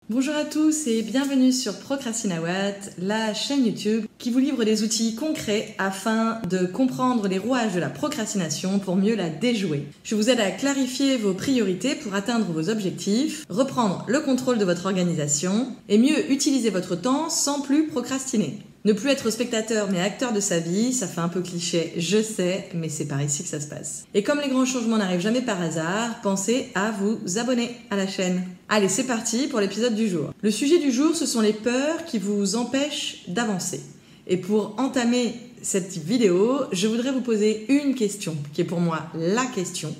Bonjour à tous et bienvenue sur Procrastinawat, la chaîne YouTube qui vous livre des outils concrets afin de comprendre les rouages de la procrastination pour mieux la déjouer. Je vous aide à clarifier vos priorités pour atteindre vos objectifs, reprendre le contrôle de votre organisation et mieux utiliser votre temps sans plus procrastiner. Ne plus être spectateur mais acteur de sa vie, ça fait un peu cliché, je sais, mais c'est par ici que ça se passe. Et comme les grands changements n'arrivent jamais par hasard, pensez à vous abonner à la chaîne. Allez, c'est parti pour l'épisode du jour. Le sujet du jour, ce sont les peurs qui vous empêchent d'avancer. Et pour entamer cette vidéo, je voudrais vous poser une question, qui est pour moi la question.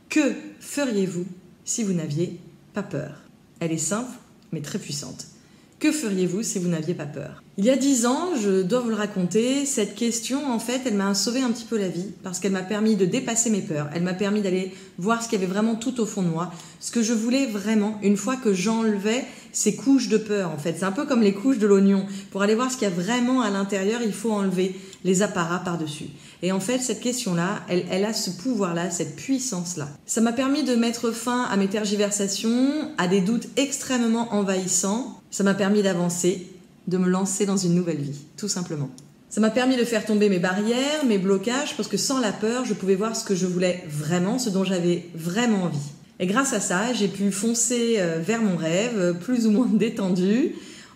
Que feriez-vous si vous n'aviez pas peur? Elle est simple, mais très puissante. Que feriez-vous si vous n'aviez pas peur? Il y a 10 ans, je dois vous le raconter, cette question, en fait, elle m'a sauvé un petit peu la vie parce qu'elle m'a permis de dépasser mes peurs. Elle m'a permis d'aller voir ce qu'il y avait vraiment tout au fond de moi, ce que je voulais vraiment, une fois que j'enlevais ces couches de peur, en fait. C'est un peu comme les couches de l'oignon. Pour aller voir ce qu'il y a vraiment à l'intérieur, il faut enlever les apparats par-dessus. Et en fait, cette question-là, elle a ce pouvoir-là, cette puissance-là. Ça m'a permis de mettre fin à mes tergiversations, à des doutes extrêmement envahissants. Ça m'a permis d'avancer, de me lancer dans une nouvelle vie, tout simplement. Ça m'a permis de faire tomber mes barrières, mes blocages, parce que sans la peur, je pouvais voir ce que je voulais vraiment, ce dont j'avais vraiment envie. Et grâce à ça, j'ai pu foncer vers mon rêve, plus ou moins détendu.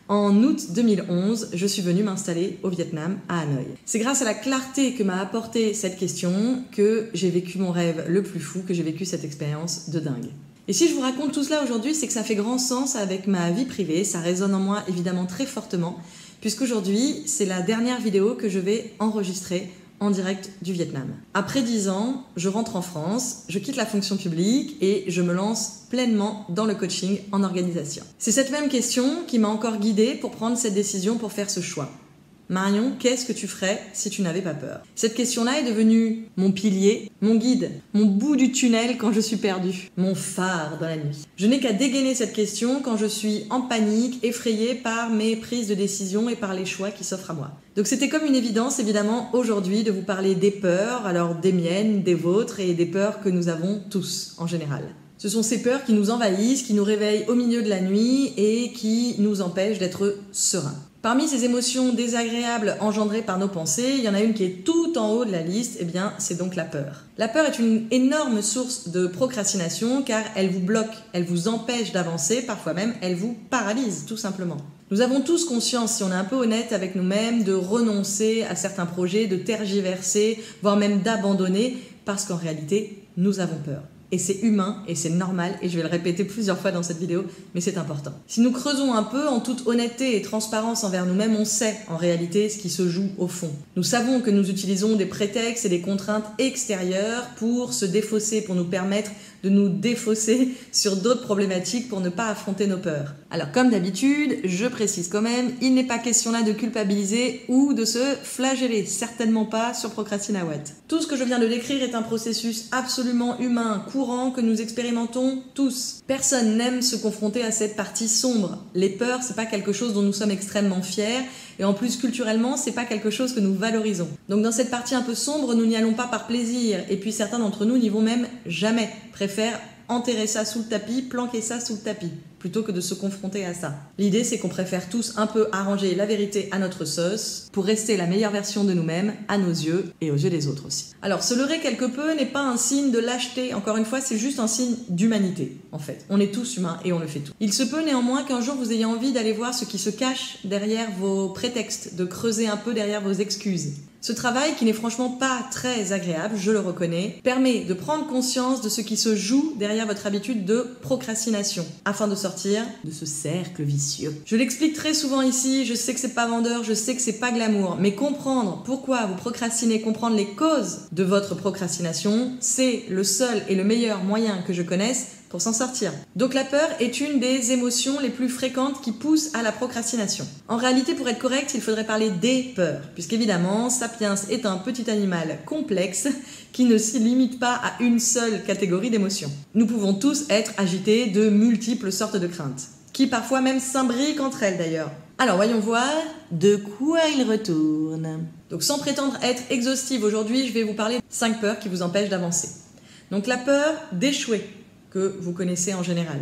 En août 2011, je suis venue m'installer au Vietnam, à Hanoï. C'est grâce à la clarté que m'a apporté cette question que j'ai vécu mon rêve le plus fou, que j'ai vécu cette expérience de dingue. Et si je vous raconte tout cela aujourd'hui, c'est que ça fait grand sens avec ma vie privée, ça résonne en moi évidemment très fortement, puisqu'aujourd'hui, c'est la dernière vidéo que je vais enregistrer en direct du Vietnam. Après 10 ans, je rentre en France, je quitte la fonction publique et je me lance pleinement dans le coaching en organisation. C'est cette même question qui m'a encore guidée pour prendre cette décision, pour faire ce choix. Marion, qu'est-ce que tu ferais si tu n'avais pas peur? Cette question-là est devenue mon pilier, mon guide, mon bout du tunnel quand je suis perdue, mon phare dans la nuit. Je n'ai qu'à dégainer cette question quand je suis en panique, effrayée par mes prises de décision et par les choix qui s'offrent à moi. Donc c'était comme une évidence, évidemment, aujourd'hui de vous parler des peurs, alors des miennes, des vôtres et des peurs que nous avons tous en général. Ce sont ces peurs qui nous envahissent, qui nous réveillent au milieu de la nuit et qui nous empêchent d'être sereins. Parmi ces émotions désagréables engendrées par nos pensées, il y en a une qui est tout en haut de la liste, et bien c'est donc la peur. La peur est une énorme source de procrastination car elle vous bloque, elle vous empêche d'avancer, parfois même elle vous paralyse tout simplement. Nous avons tous conscience, si on est un peu honnête avec nous-mêmes, de renoncer à certains projets, de tergiverser, voire même d'abandonner parce qu'en réalité, nous avons peur. Et c'est humain et c'est normal, et je vais le répéter plusieurs fois dans cette vidéo, mais c'est important. Si nous creusons un peu en toute honnêteté et transparence envers nous-mêmes, on sait en réalité ce qui se joue au fond. Nous savons que nous utilisons des prétextes et des contraintes extérieures pour se défausser, pour nous permettre de nous défausser sur d'autres problématiques pour ne pas affronter nos peurs. Alors comme d'habitude, je précise quand même, il n'est pas question là de culpabiliser ou de se flageller, certainement pas sur Procrastinawat. Tout ce que je viens de décrire est un processus absolument humain, courant, que nous expérimentons tous. Personne n'aime se confronter à cette partie sombre. Les peurs, c'est pas quelque chose dont nous sommes extrêmement fiers, et en plus culturellement, c'est pas quelque chose que nous valorisons. Donc dans cette partie un peu sombre, nous n'y allons pas par plaisir, et puis certains d'entre nous n'y vont même jamais, préfèrent enterrer ça sous le tapis, planquer ça sous le tapis, plutôt que de se confronter à ça. L'idée, c'est qu'on préfère tous un peu arranger la vérité à notre sauce pour rester la meilleure version de nous-mêmes à nos yeux et aux yeux des autres aussi. Alors, se leurrer quelque peu n'est pas un signe de lâcheté. Encore une fois, c'est juste un signe d'humanité, en fait. On est tous humains et on le fait tout. Il se peut néanmoins qu'un jour, vous ayez envie d'aller voir ce qui se cache derrière vos prétextes, de creuser un peu derrière vos excuses. Ce travail, qui n'est franchement pas très agréable, je le reconnais, permet de prendre conscience de ce qui se joue derrière votre habitude de procrastination, afin de sortir de ce cercle vicieux. Je l'explique très souvent ici, je sais que c'est pas vendeur, je sais que c'est pas glamour, mais comprendre pourquoi vous procrastinez, comprendre les causes de votre procrastination, c'est le seul et le meilleur moyen que je connaisse pour s'en sortir. Donc la peur est une des émotions les plus fréquentes qui poussent à la procrastination. En réalité, pour être correct, il faudrait parler des peurs, puisqu'évidemment, Sapiens est un petit animal complexe qui ne s'y limite pas à une seule catégorie d'émotions. Nous pouvons tous être agités de multiples sortes de craintes, qui parfois même s'imbriquent entre elles d'ailleurs. Alors voyons voir de quoi il retourne. Donc sans prétendre être exhaustive aujourd'hui, je vais vous parler de 5 peurs qui vous empêchent d'avancer. Donc la peur d'échouer, que vous connaissez en général.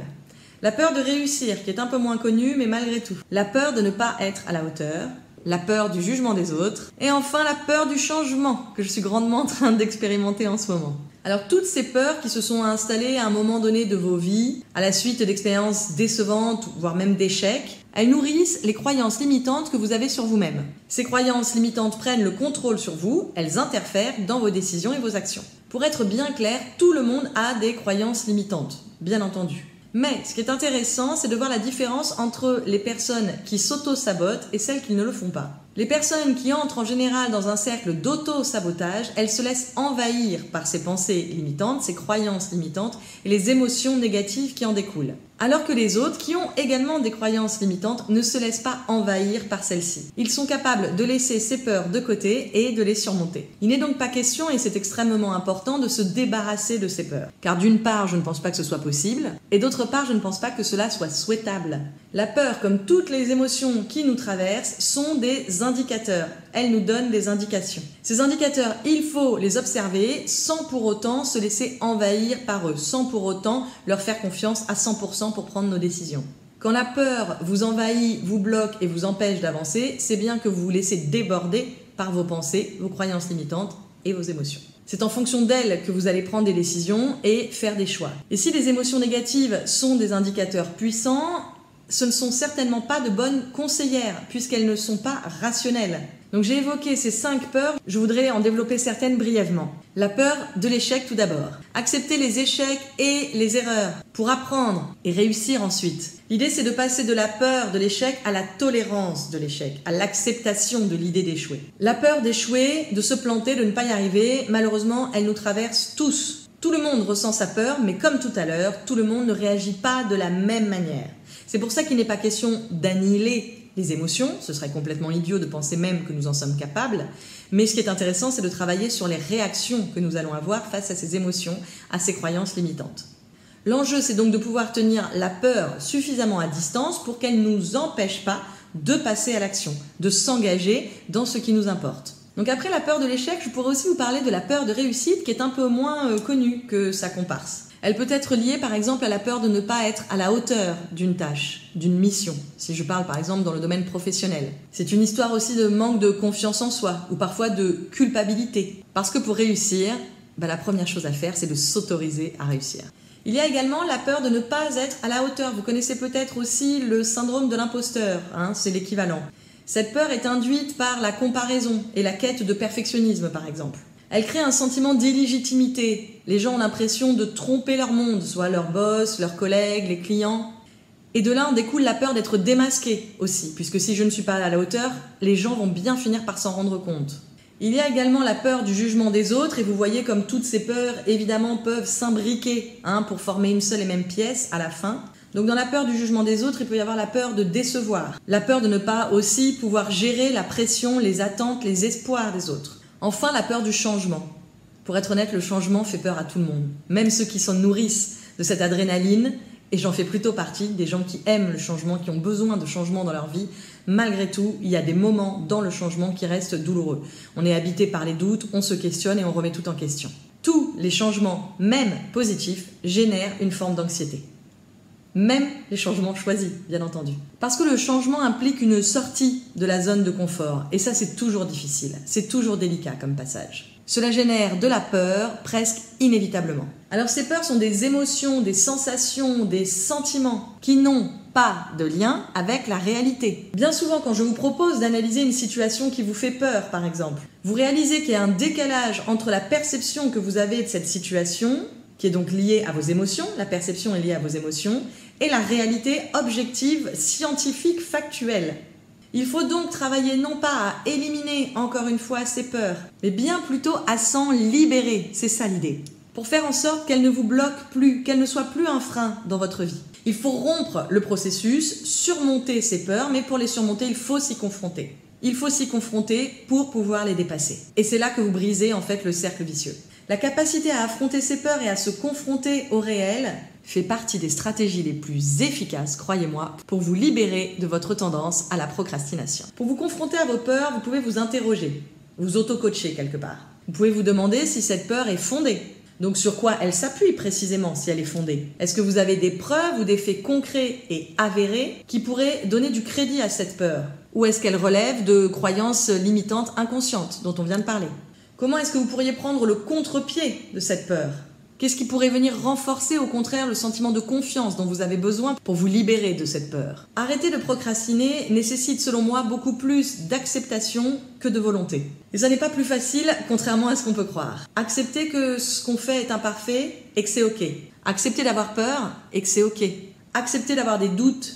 La peur de réussir, qui est un peu moins connue, mais malgré tout. La peur de ne pas être à la hauteur. La peur du jugement des autres. Et enfin, la peur du changement, que je suis grandement en train d'expérimenter en ce moment. Alors toutes ces peurs qui se sont installées à un moment donné de vos vies, à la suite d'expériences décevantes, voire même d'échecs, elles nourrissent les croyances limitantes que vous avez sur vous-même. Ces croyances limitantes prennent le contrôle sur vous, elles interfèrent dans vos décisions et vos actions. Pour être bien clair, tout le monde a des croyances limitantes, bien entendu. Mais ce qui est intéressant, c'est de voir la différence entre les personnes qui s'auto-sabotent et celles qui ne le font pas. Les personnes qui entrent en général dans un cercle d'auto-sabotage, elles se laissent envahir par ces pensées limitantes, ces croyances limitantes et les émotions négatives qui en découlent. Alors que les autres, qui ont également des croyances limitantes, ne se laissent pas envahir par celles-ci. Ils sont capables de laisser ces peurs de côté et de les surmonter. Il n'est donc pas question, et c'est extrêmement important, de se débarrasser de ces peurs. Car d'une part, je ne pense pas que ce soit possible, et d'autre part, je ne pense pas que cela soit souhaitable. La peur, comme toutes les émotions qui nous traversent, sont des indicateurs. Elles nous donnent des indications. Ces indicateurs, il faut les observer sans pour autant se laisser envahir par eux, sans pour autant leur faire confiance à 100% pour prendre nos décisions. Quand la peur vous envahit, vous bloque et vous empêche d'avancer, c'est bien que vous vous laissez déborder par vos pensées, vos croyances limitantes et vos émotions. C'est en fonction d'elles que vous allez prendre des décisions et faire des choix. Et si les émotions négatives sont des indicateurs puissants, ce ne sont certainement pas de bonnes conseillères, puisqu'elles ne sont pas rationnelles. Donc j'ai évoqué ces 5 peurs, je voudrais en développer certaines brièvement. La peur de l'échec tout d'abord. Accepter les échecs et les erreurs pour apprendre et réussir ensuite. L'idée c'est de passer de la peur de l'échec à la tolérance de l'échec, à l'acceptation de l'idée d'échouer. La peur d'échouer, de se planter, de ne pas y arriver, malheureusement elle nous traverse tous. Tout le monde ressent sa peur, mais comme tout à l'heure, tout le monde ne réagit pas de la même manière. C'est pour ça qu'il n'est pas question d'annihiler les émotions, ce serait complètement idiot de penser même que nous en sommes capables, mais ce qui est intéressant, c'est de travailler sur les réactions que nous allons avoir face à ces émotions, à ces croyances limitantes. L'enjeu, c'est donc de pouvoir tenir la peur suffisamment à distance pour qu'elle ne nous empêche pas de passer à l'action, de s'engager dans ce qui nous importe. Donc après la peur de l'échec, je pourrais aussi vous parler de la peur de réussite qui est un peu moins connue que sa comparse. Elle peut être liée par exemple à la peur de ne pas être à la hauteur d'une tâche, d'une mission, si je parle par exemple dans le domaine professionnel. C'est une histoire aussi de manque de confiance en soi ou parfois de culpabilité. Parce que pour réussir, la première chose à faire, c'est de s'autoriser à réussir. Il y a également la peur de ne pas être à la hauteur. Vous connaissez peut-être aussi le syndrome de l'imposteur, c'est l'équivalent. Cette peur est induite par la comparaison et la quête de perfectionnisme par exemple. Elle crée un sentiment d'illégitimité. Les gens ont l'impression de tromper leur monde, soit leur boss, leurs collègues, les clients. Et de là en découle la peur d'être démasqué aussi, puisque si je ne suis pas à la hauteur, les gens vont bien finir par s'en rendre compte. Il y a également la peur du jugement des autres, et vous voyez comme toutes ces peurs, évidemment, peuvent s'imbriquer pour former une seule et même pièce à la fin. Donc dans la peur du jugement des autres, il peut y avoir la peur de décevoir, la peur de ne pas aussi pouvoir gérer la pression, les attentes, les espoirs des autres. Enfin, la peur du changement. Pour être honnête, le changement fait peur à tout le monde. Même ceux qui s'en nourrissent de cette adrénaline, et j'en fais plutôt partie, des gens qui aiment le changement, qui ont besoin de changement dans leur vie. Malgré tout, il y a des moments dans le changement qui restent douloureux. On est habité par les doutes, on se questionne et on remet tout en question. Tous les changements, même positifs, génèrent une forme d'anxiété. Même les changements choisis, bien entendu. Parce que le changement implique une sortie de la zone de confort. Et ça, c'est toujours difficile. C'est toujours délicat comme passage. Cela génère de la peur, presque inévitablement. Alors ces peurs sont des émotions, des sensations, des sentiments qui n'ont pas de lien avec la réalité. Bien souvent, quand je vous propose d'analyser une situation qui vous fait peur, par exemple, vous réalisez qu'il y a un décalage entre la perception que vous avez de cette situation, qui est donc liée à vos émotions, la perception est liée à vos émotions, et la réalité objective, scientifique, factuelle. Il faut donc travailler non pas à éliminer encore une fois ces peurs, mais bien plutôt à s'en libérer, c'est ça l'idée, pour faire en sorte qu'elles ne vous bloquent plus, qu'elles ne soient plus un frein dans votre vie. Il faut rompre le processus, surmonter ces peurs, mais pour les surmonter, il faut s'y confronter. Il faut s'y confronter pour pouvoir les dépasser. Et c'est là que vous brisez en fait le cercle vicieux. La capacité à affronter ses peurs et à se confronter au réel fait partie des stratégies les plus efficaces, croyez-moi, pour vous libérer de votre tendance à la procrastination. Pour vous confronter à vos peurs, vous pouvez vous interroger, vous auto-coacher quelque part. Vous pouvez vous demander si cette peur est fondée. Donc sur quoi elle s'appuie précisément si elle est fondée? Est-ce que vous avez des preuves ou des faits concrets et avérés qui pourraient donner du crédit à cette peur? Ou est-ce qu'elle relève de croyances limitantes inconscientes dont on vient de parler? Comment est-ce que vous pourriez prendre le contre-pied de cette peur? Qu'est-ce qui pourrait venir renforcer au contraire le sentiment de confiance dont vous avez besoin pour vous libérer de cette peur? Arrêter de procrastiner nécessite selon moi beaucoup plus d'acceptation que de volonté. Et ça n'est pas plus facile contrairement à ce qu'on peut croire. Accepter que ce qu'on fait est imparfait et que c'est ok. Accepter d'avoir peur et que c'est ok. Accepter d'avoir des doutes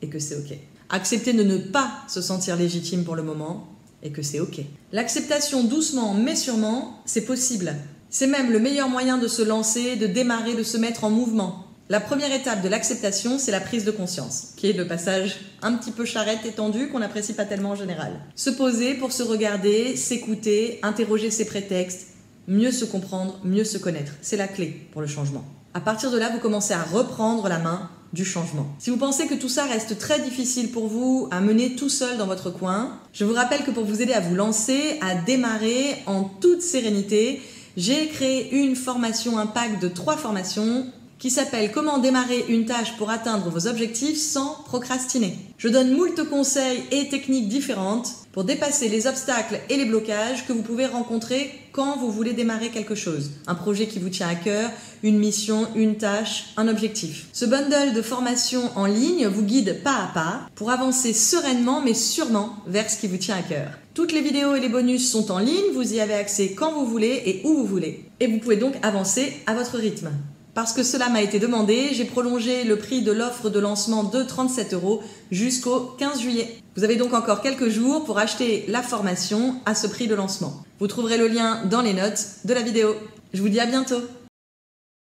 et que c'est ok. Accepter de ne pas se sentir légitime pour le moment et que c'est ok. L'acceptation doucement mais sûrement, c'est possible. C'est même le meilleur moyen de se lancer, de démarrer, de se mettre en mouvement. La première étape de l'acceptation, c'est la prise de conscience, qui est le passage un petit peu charrette étendue qu'on n'apprécie pas tellement en général. Se poser pour se regarder, s'écouter, interroger ses prétextes, mieux se comprendre, mieux se connaître. C'est la clé pour le changement. À partir de là, vous commencez à reprendre la main du changement. Si vous pensez que tout ça reste très difficile pour vous à mener tout seul dans votre coin, je vous rappelle que pour vous aider à vous lancer, à démarrer en toute sérénité, j'ai créé une formation, un pack de 3 formations qui s'appelle « Comment démarrer une tâche pour atteindre vos objectifs sans procrastiner ». Je donne moult conseils et techniques différentes pour dépasser les obstacles et les blocages que vous pouvez rencontrer quand vous voulez démarrer quelque chose. Un projet qui vous tient à cœur, une mission, une tâche, un objectif. Ce bundle de formation en ligne vous guide pas à pas pour avancer sereinement mais sûrement vers ce qui vous tient à cœur. Toutes les vidéos et les bonus sont en ligne, vous y avez accès quand vous voulez et où vous voulez. Et vous pouvez donc avancer à votre rythme. Parce que cela m'a été demandé, j'ai prolongé le prix de l'offre de lancement de 37 € jusqu'au 15 juillet. Vous avez donc encore quelques jours pour acheter la formation à ce prix de lancement. Vous trouverez le lien dans les notes de la vidéo. Je vous dis à bientôt.